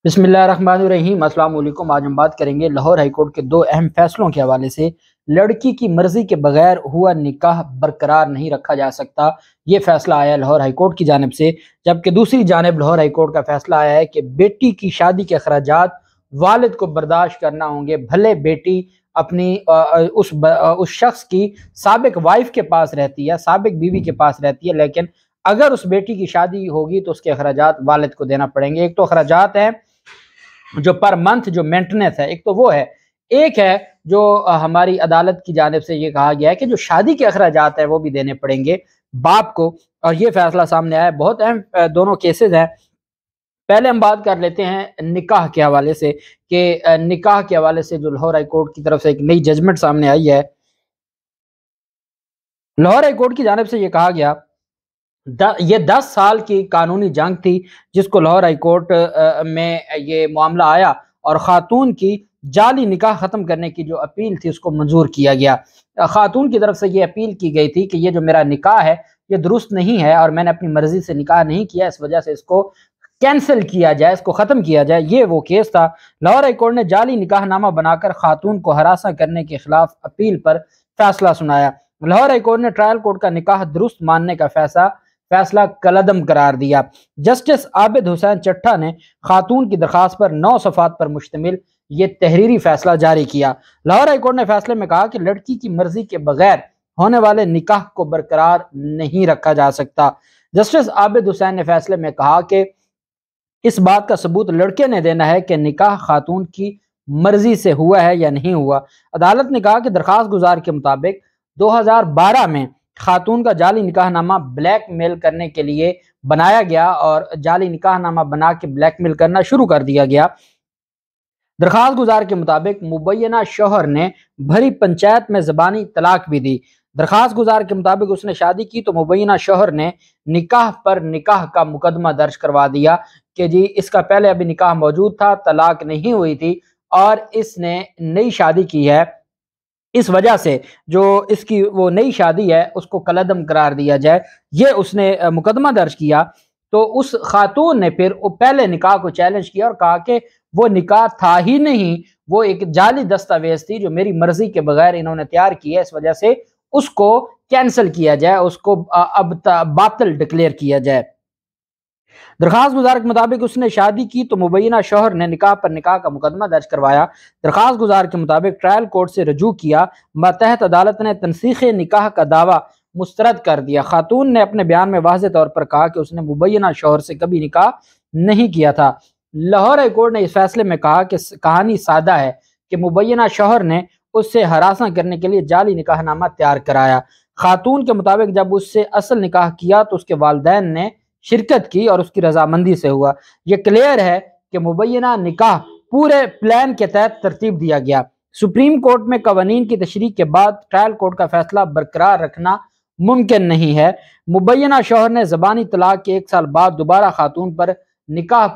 बिस्मिल्लाहिर्रहमानिर्रहीम। अस्सलाम वालेकुम। आज हम बात करेंगे लाहौर हाई कोर्ट के दो अहम फैसलों के हवाले से। लड़की की मर्जी के बगैर हुआ निकाह बरकरार नहीं रखा जा सकता, ये फैसला आया लाहौर हाई कोर्ट की जानिब से। जबकि दूसरी जानिब लाहौर हाई कोर्ट का फैसला आया है कि बेटी की शादी के अखराजात वालिद को बर्दाश्त करना होंगे, भले बेटी अपनी उस शख्स की साबिक वाइफ के पास रहती है, साबिक बीवी के पास रहती है, लेकिन अगर उस बेटी की शादी होगी तो उसके अखराजात वालिद को देना पड़ेंगे। एक तो अखराजात है जो पर मंथ जो मेंटेनेंस है, एक तो वो है। एक है जो हमारी अदालत की जानिब से ये कहा गया है कि जो शादी के अखराजात है वो भी देने पड़ेंगे बाप को, और ये फैसला सामने आया है। बहुत अहम दोनों केसेस हैं। पहले हम बात कर लेते हैं निकाह के हवाले से कि निकाह के हवाले से जो लाहौर हाई कोर्ट की तरफ से एक नई जजमेंट सामने आई है। लाहौर हाई कोर्ट की जानिब से ये कहा गया, ये 10 साल की कानूनी जंग थी जिसको लाहौर हाई कोर्ट में ये मामला आया और ख़ातून की जाली निकाह ख़त्म करने की जो अपील थी उसको मंजूर किया गया। ख़ातून की तरफ से ये अपील की गई थी कि ये जो मेरा निकाह है ये दुरुस्त नहीं है और मैंने अपनी मर्ज़ी से निकाह नहीं किया, इस वजह से इसको कैंसिल किया जाए, इसको ख़त्म किया जाए। ये वो केस था। लाहौर हाई कोर्ट ने जाली निकाहनामा बनाकर ख़ातून को हरासा करने के खिलाफ अपील पर फैसला सुनाया। लाहौर हाई कोर्ट ने ट्रायल कोर्ट का निकाह दुरुस्त मानने का फैसला कलअदम करार दिया। जस्टिस आबिद हुसैन चट्टा ने खातून की दरखास्त पर 9 सफ़ात पर मुश्तमिल ये तहरीरी फैसला जारी किया। लाहौर हाई कोर्ट ने फैसले में कहा कि लड़की की मर्जी के बगैर होने वाले निकाह को बरकरार नहीं रखा जा सकता। जस्टिस आबिद हुसैन ने फैसले में कहा कि इस बात का सबूत लड़के ने देना है कि निकाह खातून की मर्जी से हुआ है या नहीं हुआ। अदालत ने कहा कि दरखास्त गुजार के मुताबिक 2012 में खातून का जाली निकाहनामा ब्लैकमेल करने के लिए बनाया गया और जाली निकाहनामा बना के ब्लैकमेल करना शुरू कर दिया गया। दरखास्त गुजार के मुताबिक मुबैना शौहर ने भरी पंचायत में ज़बानी तलाक भी दी। दरखास्त गुजार के मुताबिक उसने शादी की तो मुबैना शौहर ने निकाह पर निकाह का मुकदमा दर्ज करवा दिया कि जी इसका पहले अभी निकाह मौजूद था, तलाक नहीं हुई थी और इसने नई शादी की है, इस वजह से जो इसकी वो नई शादी है उसको कलअदम करार दिया जाए, ये उसने मुकदमा दर्ज किया। तो उस खातून ने फिर पहले निकाह को चैलेंज किया और कहा कि वो निकाह था ही नहीं, वो एक जाली दस्तावेज थी जो मेरी मर्जी के बगैर इन्होंने तैयार की है, इस वजह से उसको कैंसिल किया जाए, उसको अब बातिल डिक्लेयर किया जाए। दरखास्त गुजार के मुताबिक उसने शादी की तो मुबैना शौहर ने निकाह पर निकाह का मुकदमा दर्ज करवाया। दरखास्त गुजार के मुताबिक ट्रायल कोर्ट से रजू किया, मातहत अदालत ने तनसीख निकाह का दावा मुस्तरद कर दिया। खातून ने अपने बयान में वाज़ेह तौर पर कहा कि उसने मुबैना शौहर से कभी निकाह नहीं किया था। लाहौर हाई कोर्ट ने इस फैसले में कहा कि कहानी सादा है कि मुबैना शौहर ने उससे हरासा करने के लिए जाली निकाहनामा तैयार कराया। खातून के मुताबिक जब उससे असल निकाह किया तो उसके वालिदैन ने शिरकत की और उसकी रजामंदी से हुआ। यह क्लियर है कि मुबैना निकाह पूरे प्लान के तहत तरतीब दिया गया। सुप्रीम कोर्ट में कवानीन की तशरीह के बाद ट्रायल कोर्ट का फैसला बरकरार रखना मुमकिन नहीं है। मुबैना शौहर ने ज़बानी तलाक के 1 साल बाद दोबारा खातून पर निकाह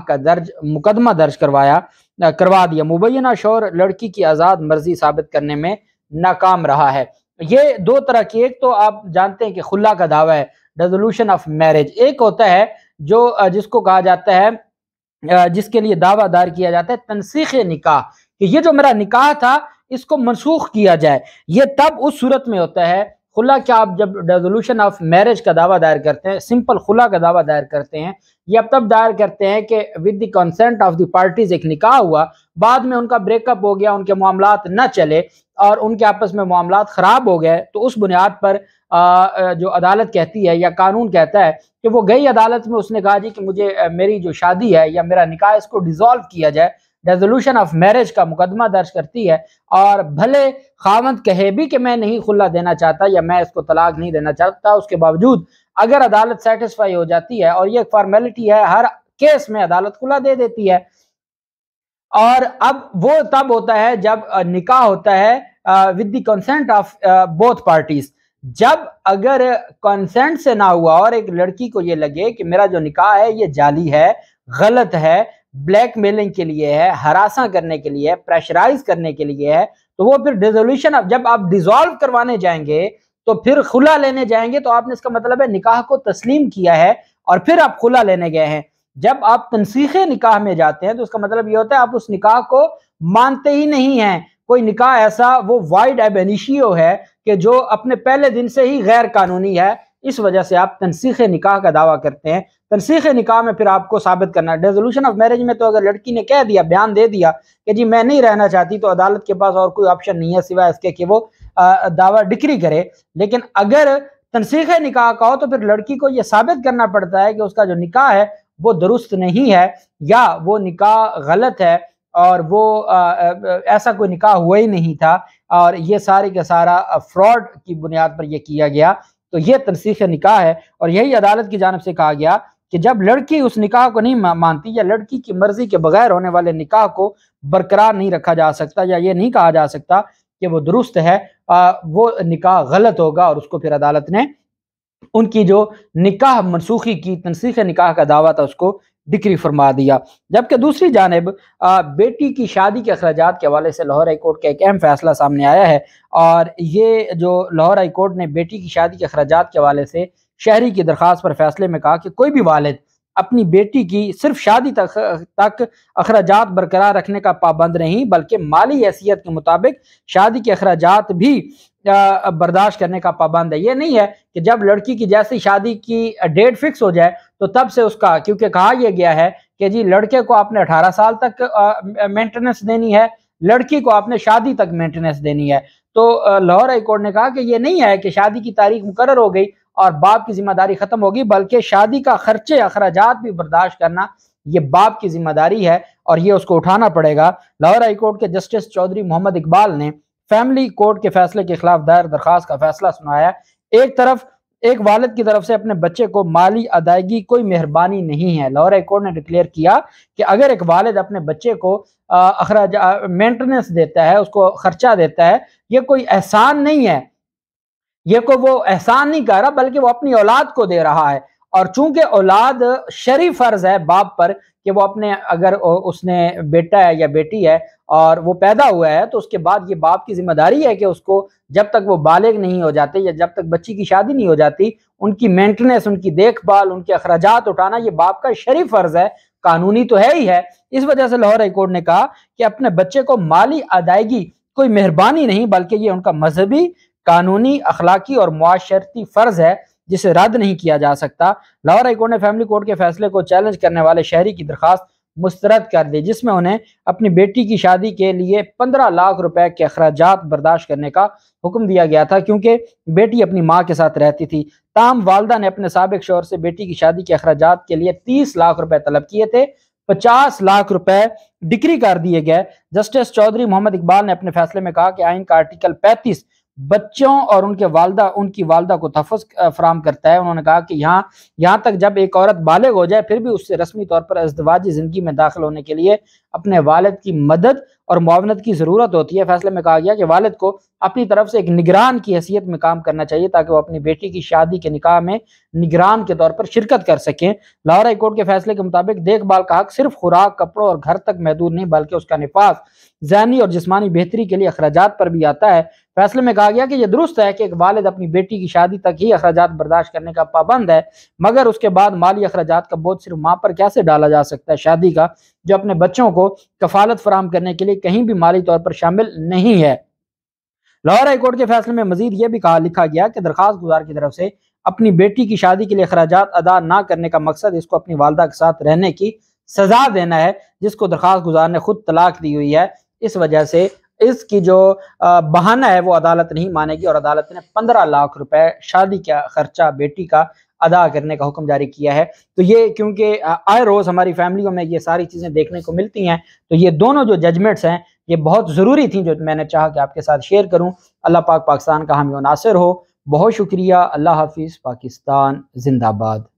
का मुकदमा दर्ज करवा दिया। मुबैना शौहर लड़की की आज़ाद मर्जी साबित करने में नाकाम रहा है। ये दो तरह की, एक तो आप जानते हैं कि खुला का दावा है, रेजोल्यूशन ऑफ मैरिज, एक होता है जो जिसको कहा जाता है जिसके लिए दावा दायर किया जाता है तनसीख निकाह, कि ये जो मेरा निकाह था इसको मनसूख किया जाए। ये तब उस सूरत में होता है। खुला क्या, आप जब रेजोल्यूशन ऑफ मैरिज का दावा दायर करते हैं, सिंपल खुला का दावा दायर करते हैं, ये अब तब दायर करते हैं कि with the consent of the parties एक निकाह हुआ, बाद में उनका ब्रेकअप हो गया, उनके मामलात न चले और उनके आपस में मामलात ख़राब हो गए, तो उस बुनियाद पर जो अदालत कहती है या कानून कहता है कि वो गई अदालत में, उसने कहा जी कि मुझे मेरी जो शादी है या मेरा निकाह इसको डिसॉल्व किया जाए, रेजोल्यूशन ऑफ मैरिज का मुकदमा दर्ज करती है। और भले खावंद कहे भी कि मैं नहीं खुला देना चाहता या मैं इसको तलाक नहीं देना चाहता, उसके बावजूद अगर अदालत सेटिस्फाई हो जाती है, और ये एक फॉर्मेलिटी है, हर केस में अदालत खुला दे देती है। और अब वो तब होता है जब निकाह होता है with the consent of both parties. जब अगर कंसेंट से ना हुआ और एक लड़की को ये लगे कि मेरा जो निकाह है ये जाली है, गलत है, ब्लैकमेलिंग के लिए है, हरासा करने के लिए है, प्रेशराइज करने के लिए है, तो वो फिर डिसोल्यूशन, जब आप डिसॉल्व करवाने जाएंगे तो फिर खुला लेने जाएंगे, तो आपने इसका मतलब है निकाह को तस्लीम किया है और फिर आप खुला लेने गए हैं। جب آپ تنسیخ نکاح میں جاتے ہیں تو اس کا مطلب یہ ہوتا ہے آپ اس نکاح کو مانتے ہی نہیں ہیں. کوئی نکاح ایسا وہ وائڈ ایب انیشیو ہے کہ جو اپنے پہلے دن سے ہی غیر قانونی ہے، اس وجہ سے آپ تنسیخ نکاح کا دعویٰ کرتے ہیں. تنسیخ نکاح میں پھر آپ کو ثابت کرنا ہے. ڈیزولوشن آف میرج میں تو اگر لڑکی نے کہہ دیا، بیان دے دیا کہ جی میں نہیں رہنا چاہتی، تو عدالت کے پاس اور کوئی آپشن نہیں ہے سوائے اس کے کہ وہ دعویٰ ڈکری کرے. لیکن اگر تنسیخ نکاح کا ہو تو پھر لڑکی کو یہ ثابت کرنا پڑتا ہے کہ اس کا جو نکاح ہے وہ درست نہیں ہے، یا وہ نکاح غلط ہے، اور وہ ایسا کوئی نکاح ہوا ہی نہیں تھا، اور یہ سارے کا سارا فراڈ کی بنیاد پر یہ کیا گیا. تو یہ تنسیخ نکاح ہے، اور یہی عدالت کی جانب سے کہا گیا کہ جب لڑکی اس نکاح کو نہیں مانتی، یا لڑکی کی مرضی کے بغیر ہونے والے نکاح کو برقرار نہیں رکھا جا سکتا، یا یہ نہیں کہا جا سکتا کہ وہ درست ہے، وہ نکاح غلط ہوگا، اور اس کو پھر عدالت نے ان کی جو نکاح منسوخی کی تنسیخ نکاح کا دعویٰ تھا اس کو ڈکری فرما دیا. جبکہ دوسری جانب بیٹی کی شادی کے اخراجات کے حوالے سے لاہور ہائی کورٹ کا ایک اہم فیصلہ سامنے آیا ہے، اور یہ جو لاہور ہائی کورٹ نے بیٹی کی شادی کے اخراجات کے حوالے سے شہری کی درخواست پر فیصلے میں کہا کہ کوئی بھی والد اپنی بیٹی کی صرف شادی تک اخراجات برقرار رکھنے کا پابند نہیں، بلکہ مالی حیثیت کے مطابق شادی کے اخراجات بھی برداشت کرنے کا پابند ہے. یہ نہیں ہے کہ جب لڑکی کی جیسی شادی کی ڈیٹ فکس ہو جائے تو تب سے اس کا، کیونکہ کہا یہ گیا ہے کہ جی لڑکے کو آپ نے 18 سال تک مینٹیننس دینی ہے، لڑکی کو آپ نے شادی تک مینٹیننس دینی ہے. تو لاہور ہائی کورٹ نے کہا کہ یہ نہیں ہے کہ شادی کی تاریخ مقرر ہو گئی اور باپ کی ذمہ داری ختم ہوگی، بلکہ شادی کا خرچے اخراجات بھی برداشت کرنا یہ باپ کی ذمہ داری ہے، اور یہ اس کو اٹھانا پڑے گا. لاہور ہائی کورٹ کے جسٹس چودھری محمد اقبال نے فیملی کورٹ کے فیصلے کے خلاف دائر درخواست کا فیصلہ سنایا. ایک طرف ایک والد کی طرف سے اپنے بچے کو مالی ادائیگی کوئی مہربانی نہیں ہے. لاہور ہائی کورٹ نے ڈکلیئر کیا کہ اگر ایک والد اپنے بچے کو مینٹیننس دیتا ہے، اس کو خرچہ دیتا ہے، یہ کوئی احسان نہیں ہے، یہ کو وہ احسان نہیں کر رہا، بلکہ وہ اپنی اولاد کو دے رہا ہے. اور چونکہ اولاد شرعی فرض ہے باپ پر کہ وہ اپنے، اگر اس نے بیٹا ہے یا بیٹی ہے اور وہ پیدا ہوا ہے تو اس کے بعد یہ باپ کی ذمہ داری ہے کہ اس کو جب تک وہ بالغ نہیں ہو جاتے یا جب تک بچی کی شادی نہیں ہو جاتی، ان کی مینٹیننس، ان کی دیکھ بھال، ان کے اخراجات اٹھانا یہ باپ کا شرعی فرض ہے، قانونی تو ہے ہی ہے. اس وجہ سے لاہور ہائی کورٹ نے کہا کہ اپنے بچے کو مالی ادائیگی کوئی مہربانی نہیں، بلکہ یہ ان کا مذہبی، قانونی، اخلاقی اور معاشرتی فرض ہے جسے رد نہیں کیا جا سکتا. لاہور ہائی کورٹ نے فیملی کورٹ کے فیصلے کو چیلنج کرنے والے شہری کی درخواست مسترد کر دی، جس میں انہیں اپنی بیٹی کی شادی کے لیے 15 لاکھ روپے کے اخراجات برداشت کرنے کا حکم دیا گیا تھا، کیونکہ بیٹی اپنی ماں کے ساتھ رہتی تھی. تاہم والدہ نے اپنے سابق شوہر سے بیٹی کی شادی کے اخراجات کے لیے 30 لاکھ روپے طلب کیے تھے. 50 لاکھ روپے ڈکری کر دیے گئے. جسٹس چودھری محمد اقبال نے اپنے فیصلے میں کہا کہ آئین کا آرٹیکل 35 بچوں اور ان کی والدہ کو تحفظ فراہم کرتا ہے. انہوں نے کہا کہ یہاں تک جب ایک عورت بالغ ہو جائے پھر بھی اس سے رسمی طور پر ازدواجی زندگی میں داخل ہونے کے لیے اپنے والد کی مدد اور معاونت کی ضرورت ہوتی ہے. فیصلے میں کہا گیا کہ والد کو اپنی طرف سے ایک نگران کی حیثیت میں کام کرنا چاہیے تاکہ وہ اپنی بیٹی کی شادی کے نکاح میں نگران کے طور پر شرکت کر سکیں. لاہور ہائی کورٹ کے فیصلے کے مطابق دیکھ بھال کا حق صرف خوراک، کپڑوں اور گھر تک محدود نہیں، بلکہ اس کا نفاذ ذہنی اور جسمانی بہتری کے لیے اخراجات پر بھی آتا ہے. فیصلے میں کہا گیا کہ یہ درست ہے کہ ایک والد اپنی بیٹی کی شادی تک ہی اخراجات برداشت کرنے کا پابند ہے، مگر اس کے بعد مالی اخراجات کا بوجھ صرف ماں پر کیسے ڈالا جا سکتا ہے شادی کا، جو اپنے بچوں کو کفالت فراہم کرنے کے لیے کہیں بھی مالی طور پر شامل نہیں ہے. لاہور ہائی کورٹ کے فیصلے میں مزید یہ بھی لکھا گیا کہ درخواست گزار کی طرف سے اپنی بیٹی کی شادی کے لیے اخراجات ادا نہ کرنے کا مقصد اس کو اپنی والدہ کے ساتھ رہنے کی سزا دینا ہے، جس کو درخواست گزار نے خود طلاق دی ہوئی ہے. اس وجہ سے اس کی جو بہانہ ہے وہ عدالت نہیں مانے گی، اور عدالت نے 15 لاکھ روپے شادی کا خرچہ بیٹی کا ادا کرنے کا حکم جاری کیا ہے. تو یہ کیونکہ آئے روز ہماری فیملیوں میں یہ ساری چیزیں دیکھنے کو ملتی ہیں، تو یہ دونوں جو ججمنٹس ہیں یہ بہت ضروری تھیں، جو میں نے چاہا کہ آپ کے ساتھ شیئر کروں. اللہ پاک پاکستان کا حامی و ناصر ہو. بہت شکریہ. اللہ حافظ. پاکستان زندہ باد.